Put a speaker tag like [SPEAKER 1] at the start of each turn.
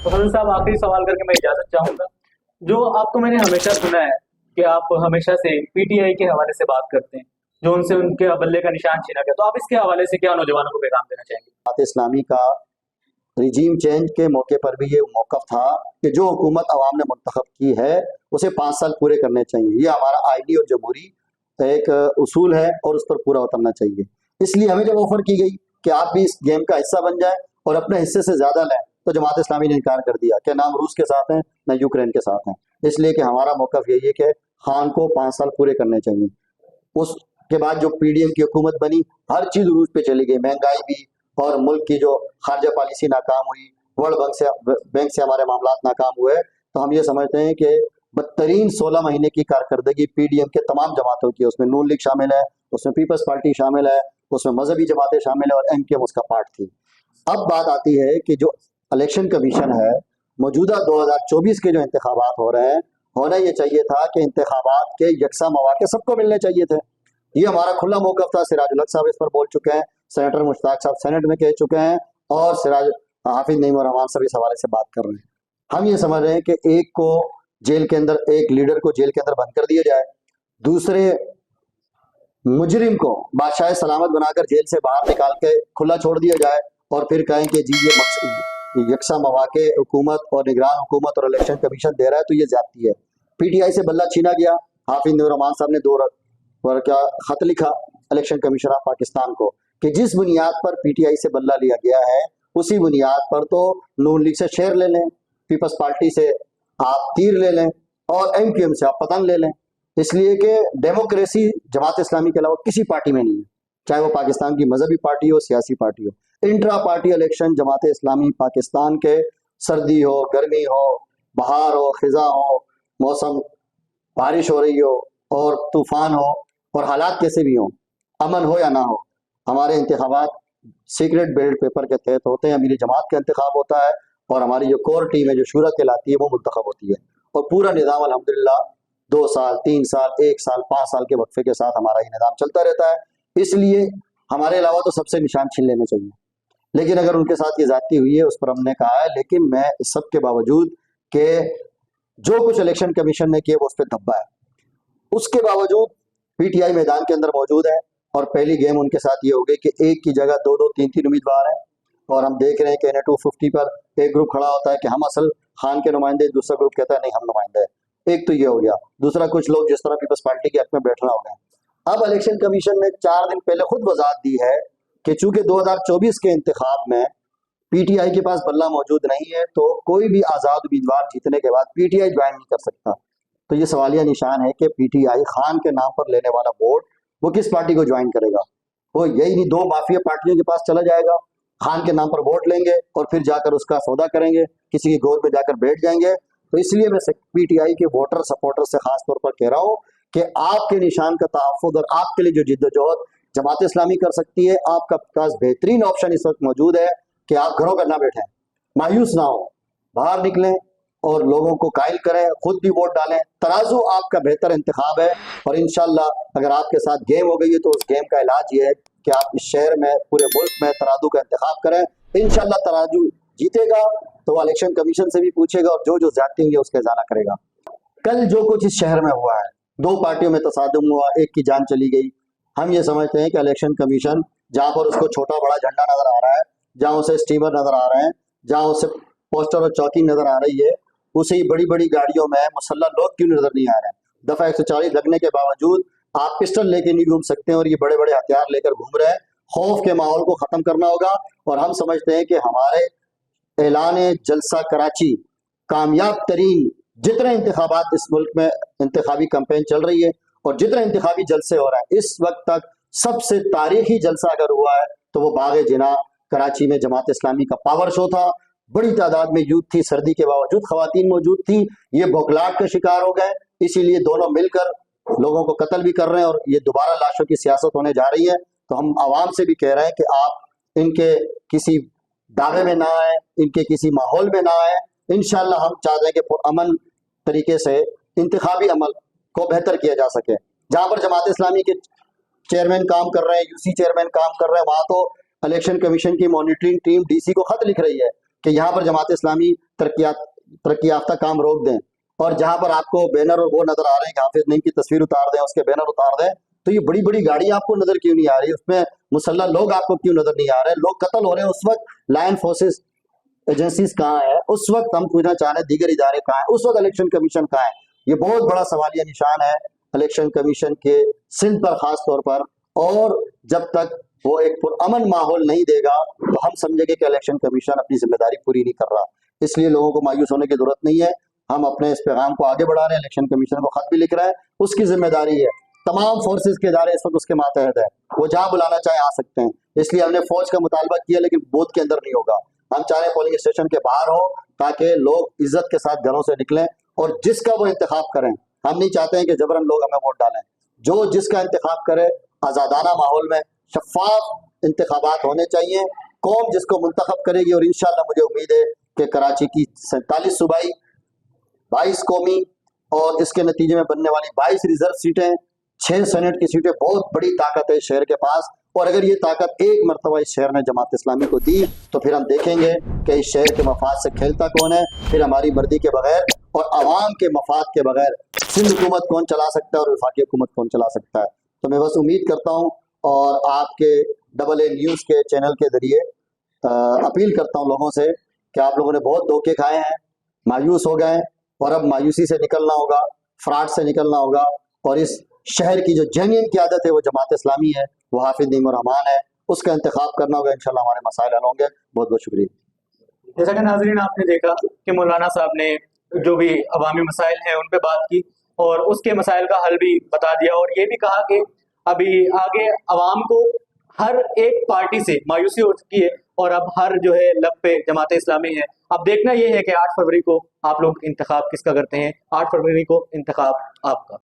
[SPEAKER 1] तो हसन साहब, आखिरी सवाल करके मैं इजाजत चाहूंगा। जो आपको मैंने हमेशा सुना है कि आप हमेशा से पीटीआई के हवाले से बात करते हैं, जो उनसे उनके बल्ले का निशान छीना गया, तो आप इसके हवाले से क्या नौजवानों को पैगाम देना चाहेंगे?
[SPEAKER 2] जमात इस्लामी का रिजीम चेंज के मौके पर भी ये मौकफ था कि जो हुकूमत अवाम ने मुंतखब की है उसे 5 साल पूरे करने चाहिए। ये हमारा आईनी और जमहूरी एक उसूल है और उस पर पूरा उतरना चाहिए। इसलिए हमें जब ऑफर की गई कि आप भी इस गेम का हिस्सा बन जाए और अपने हिस्से से ज्यादा लें, तो जमात इस्लामी ने इनकार कर दिया कि ना हम रूस के साथ हैं ना यूक्रेन के साथ हैं। इसलिए कि हमारा मौकफ यही है कि खान को 5 साल पूरे करने चाहिए। उसके बाद जो पीडीएम की हुकूमत बनी, हर चीज रूस पे चली गई, महंगाई भी, और मुल्क की जो खारजा पॉलिसी नाकाम हुई, वर्ल्ड बैंक से हमारे मामला नाकाम हुए। तो हम ये समझते हैं कि बदतरीन 16 महीने की कारकर्दगी पीडीएम के तमाम जमातों की, उसमें नून लीग शामिल है, उसमें पीपल्स पार्टी शामिल है, उसमें मजहबी जमातें शामिल है और एमकेएम उसका पार्ट थी। अब बात आती है कि जो इलेक्शन कमीशन है, मौजूदा 2024 के जो इंतखाबात हो रहे हैं, होना ये चाहिए था कि इंतखाबात के यकसा मौके सबको मिलने चाहिए थे। ये हमारा खुला मौकफ था। सिराजुल हक साहब इस पर बोल चुके हैं, सेनेटर मुश्ताक साहब सेनेट में कह चुके हैं, और सिराज हाफिज नईम और रहमान साहब इस हवाले से बात कर रहे हैं। हम ये समझ रहे हैं कि एक को जेल के अंदर, एक लीडर को जेल के अंदर बंद कर दिया जाए, दूसरे मुजरिम को बादशाह सलामत बनाकर जेल से बाहर निकाल के खुला छोड़ दिया जाए, और फिर कहें कि जी ये यकसा मौके हुकूमत और निगरान हुकूमत और इलेक्शन कमीशन दे रहा है, तो ये ज्यादती है। पीटीआई से बल्ला छीना गया। हाफिज नईम रहमान साहब ने 2 और क्या खत लिखा इलेक्शन कमीशन ऑफ पाकिस्तान को कि जिस बुनियाद पर पीटीआई से बल्ला लिया गया है, उसी बुनियाद पर तो नून लीग से शेर ले लें, पीपल्स पार्टी से आप तीर ले लें और एमक्यूएम से आप पतंग ले लें। इसलिए कि डेमोक्रेसी जमात इस्लामी के अलावा किसी पार्टी में नहीं है, चाहे वो पाकिस्तान की मजहबी पार्टी हो, सियासी पार्टी हो। Intra party election Jamaat Islami Pakistan के, सर्दी हो, गर्मी हो, बहार हो, खिजा हो, मौसम बारिश हो रही हो और तूफान हो और हालात कैसे भी हों, अमन हो या ना हो, हमारे इंतखाबात सीक्रेट बैलेट पेपर के तहत होते हैं। अमीर जमात का इंतखाब होता है और हमारी जो कोर टीम है जो शूरा कहलाती है वो मुंतखब होती है, और पूरा निज़ाम अल्हम्दुलिल्लाह 2 साल 3 साल 1 साल 5 साल के वक्फे के साथ हमारा ये निज़ाम चलता रहता है। इसलिए हमारे अलावा तो सबसे निशान छीन लेने चाहिए, लेकिन अगर उनके साथ ये ज्यादती हुई है उस पर हमने कहा है। लेकिन मैं इस सब के बावजूद कि जो कुछ इलेक्शन कमीशन ने किया वो उस पर धब्बा है, उसके बावजूद पीटीआई मैदान के अंदर मौजूद है। और पहली गेम उनके साथ ये हो गई कि एक की जगह 2-2 3-3 उम्मीदवार हैं, और हम देख रहे हैं कि NA-250 पर एक ग्रुप खड़ा होता है कि हम असल खान के नुमाइंदे, दूसरा ग्रुप कहता है नहीं हम नुमाइंदे हैं। एक तो ये हो गया। दूसरा, कुछ लोग जिस तरह पीपल्स पार्टी के हक में बैठना हो गए। अब इलेक्शन कमीशन ने 4 दिन पहले खुद वजाहत दी है कि चूंकि 2024 के इंतखाब में पीटीआई के पास बल्ला मौजूद नहीं है, तो कोई भी आजाद उम्मीदवार जीतने के बाद पीटीआई ज्वाइन नहीं कर सकता। तो ये सवालिया निशान है कि पीटीआई खान के नाम पर लेने वाला वोट वो किस पार्टी को ज्वाइन करेगा? वो यही नहीं, 2 माफिया पार्टियों के पास चला जाएगा, खान के नाम पर वोट लेंगे और फिर जाकर उसका सौदा करेंगे, किसी की गोद में जाकर बैठ जाएंगे। तो इसलिए मैं पीटीआई के वोटर सपोर्टर से खास तौर पर कह रहा हूँ कि आपके निशान का तहफ़्फ़ुज़ और आपके लिए जो जिद्दोजहद जमात इस्लामी कर सकती है, आपका पास बेहतरीन ऑप्शन इस वक्त मौजूद है कि आप घरों पर ना बैठें, मायूस ना हो, बाहर निकलें और लोगों को कायल करें, खुद भी वोट डालें। तराजू आपका बेहतर इंतखाब है, और इंशाल्लाह अगर आपके साथ गेम हो गई है तो उस गेम का इलाज ये है कि आप इस शहर में, पूरे मुल्क में तराजू का इंतखाब करें। इंशाल्लाह तराजू जीतेगा तो वो इलेक्शन कमीशन से भी पूछेगा और जो जो ज्यादती होंगे उसका इजाला करेगा। कल जो कुछ इस शहर में हुआ है, 2 पार्टियों में तसादुम हुआ, एक की जान चली गई। हम ये समझते हैं कि इलेक्शन कमीशन जहाँ पर उसको छोटा बड़ा झंडा नजर आ रहा है, जहाँ उसे स्टीमर नजर आ रहे हैं, जहाँ उसे पोस्टर और चौकी नजर आ रही है, उसे ही बड़ी बड़ी गाड़ियों में मुसल्लह लोग क्यों नजर नहीं आ रहे हैं? दफा 140 लगने के बावजूद आप पिस्टल लेके नहीं घूम सकते हैं और ये बड़े बड़े हथियार लेकर घूम रहे हैं। खौफ के माहौल को खत्म करना होगा, और हम समझते हैं कि हमारे ऐलान जलसा कराची कामयाब तरीन जितने इंतखाबात इस मुल्क में इंतखाबी कैंपेन चल रही है और जितने इंतखाबी जलसे हो रहे हैं, इस वक्त तक सबसे तारीखी जलसा अगर हुआ है तो वो बाग जिना कराची में जमात इस्लामी का पावर शो था। बड़ी तादाद में यूथ थी, सर्दी के बावजूद खवातीन मौजूद थी। ये बौखलाहट का शिकार हो गए, इसीलिए दोनों मिलकर लोगों को कत्ल भी कर रहे हैं और ये दोबारा लाशों की सियासत होने जा रही है। तो हम आवाम से भी कह रहे हैं कि आप इनके किसी दावे में ना आए, इनके किसी माहौल में ना आए। इंशाल्लाह हम चाहते हैं कि पुरअमन तरीके से इंतखाबी अमल को बेहतर किया जा सके। जहां पर जमात इस्लामी के चेयरमैन काम कर रहे हैं, यूसी चेयरमैन काम कर रहे हैं, वहां तो इलेक्शन कमीशन की मॉनिटरिंग टीम डीसी को खत लिख रही है कि यहाँ पर जमात इस्लामी तरक्की याफ्ता काम रोक दें, और जहाँ पर आपको बैनर और वो नजर आ रहे हैं कि हाफिज नईम की तस्वीर उतार दें, उसके बैनर उतार दें, तो ये बड़ी बड़ी गाड़ी आपको नजर क्यों नहीं आ रही, उसमें मुसल्लह लोग आपको क्यों नजर नहीं आ रहे, लोग कत्ल हो रहे हैं, उस वक्त लाइन फोर्सेस एजेंसीज कहाँ है, उस वक्त हम पूछना चाह रहे हैं दीगर इदारे कहाँ है, उस वक्त इलेक्शन कमीशन कहाँ है। ये बहुत बड़ा सवालिया निशान है इलेक्शन कमीशन के सिंध पर खास तौर पर, और जब तक वो एक पुरअमन माहौल नहीं देगा तो हम समझेंगे कि इलेक्शन कमीशन अपनी जिम्मेदारी पूरी नहीं कर रहा। इसलिए लोगों को मायूस होने की जरूरत नहीं है, हम अपने इस पैगाम को आगे बढ़ा रहे हैं, इलेक्शन कमीशन को खत भी लिख रहे हैं, उसकी जिम्मेदारी है, तमाम फोर्सेस के इदारे इस वक्त उसके मातहत है, वो जहाँ बुलाना चाहे आ सकते हैं। इसलिए हमने फौज का मुतालबा किया, लेकिन बूथ के अंदर नहीं होगा, हम चाह रहे हैं पोलिंग स्टेशन के बाहर हो, ताकि लोग इज्जत के साथ घरों से निकलें और जिसका वो इंतखाब करें। हम नहीं चाहते हैं कि जबरन लोग हमें वोट डालें, जो जिसका इंतखाब करे आज़ादाना माहौल में शफाफ इंतखाबात होने चाहिए, कौम जिसको मुंतखब करेगी, और इंशाअल्लाह मुझे उम्मीद है कि कराची की 47 सूबाई, 22 कौमी और इसके नतीजे में बनने वाली 22 रिजर्व सीटें, 6 सेनेट की सीटें, बहुत बड़ी ताकत है इस शहर के पास। और अगर ये ताकत एक मरतबा इस शहर ने जमात इस्लामी को दी तो फिर हम देखेंगे कि इस शहर के मफाद से खेलता कौन है, फिर हमारी मर्जी के बगैर और आवाम के मफाद के बगैर सिंध हुकूमत कौन चला सकता है और वफाकी हुकूमत कौन चला सकता है। तो मैं बस उम्मीद करता हूँ और आपके AA न्यूज़ के चैनल के जरिए अपील करता हूँ लोगों से कि आप लोगों ने बहुत धोखे खाए हैं, मायूस हो गए, और अब मायूसी से निकलना होगा, फ्रॉड से निकलना होगा, और इस शहर की जो जेन्युइन क़यादत है वो जमात इस्लामी है, वो हाफिज नईम रहमान है, उसका इंतखाब करना होगा, इंशाल्लाह हमारे मसाइल हल होंगे। बहुत बहुत शुक्रिया।
[SPEAKER 1] जैसा कि नाज़रीन आपने देखा कि मौलाना साहब ने जो भी अवामी मसाइल हैं उन पे बात की और उसके मसाइल का हल भी बता दिया, और ये भी कहा कि अभी आगे अवाम को हर एक पार्टी से मायूसी हो चुकी है और अब हर जो है लब पे जमात इस्लामी है। अब देखना ये है कि 8 फरवरी को आप लोग इंतखाब किसका करते हैं, 8 फरवरी को इंतखाब आपका।